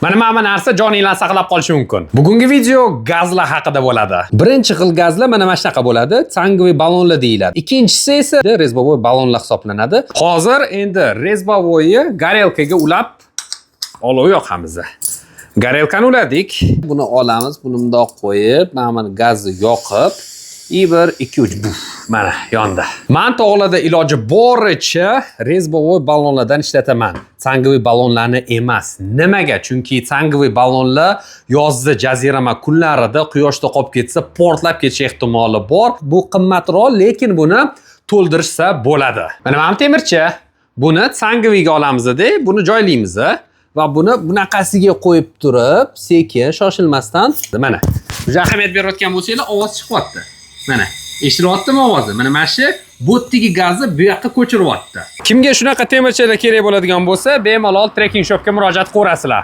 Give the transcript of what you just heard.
Mana bu narsa joninglarni saqlab qolishi mumkin. Bugungi video gazlar haqida bo'ladi. Birinchi xil gazlar mana shunaqa bo'ladi, tangoviy ballonlar deyiladi. Ikkinchisi esa rezbovoy ballonlar hisoblanadi. Hozir endi rezbovoyni garelkaga ulab olov yoqamiz. Garelkani uladik. Buni olamiz, buni bundoq qo'yib, mana gazni yoqib, 1 2 3 buf, mana yonda. Men tog'larda iloji boricha rezbovoy ballonlardan ishlataman. Tangoviy ballonlarni emas. Nimaga? Chunki tangoviy ballonlar yozda jazirama kunlarida quyoshda qolib ketsa, portlab ketish ehtimoli bor. Bu qimmatroq, lekin buni to'ldirishsa bo'ladi. Mana temirchi. Buni tangoviyga olamiz-da, buni joylaymiz. Va buni bunaqasiga qo'yib turib, sekin, shoshilmasdan, mana. Juda ahamiyat berayotgan bo'lsanglar, ovoz chiqyapti. Mana, eshityaptimi ovozi? Mana shu botdagi gazni bu yoqqa ko'chiryapti. Kimga shunaqa temirchilar kerak bo'ladigan bo'lsa, bemalol Trekking Shopga murojaat qilasizlar.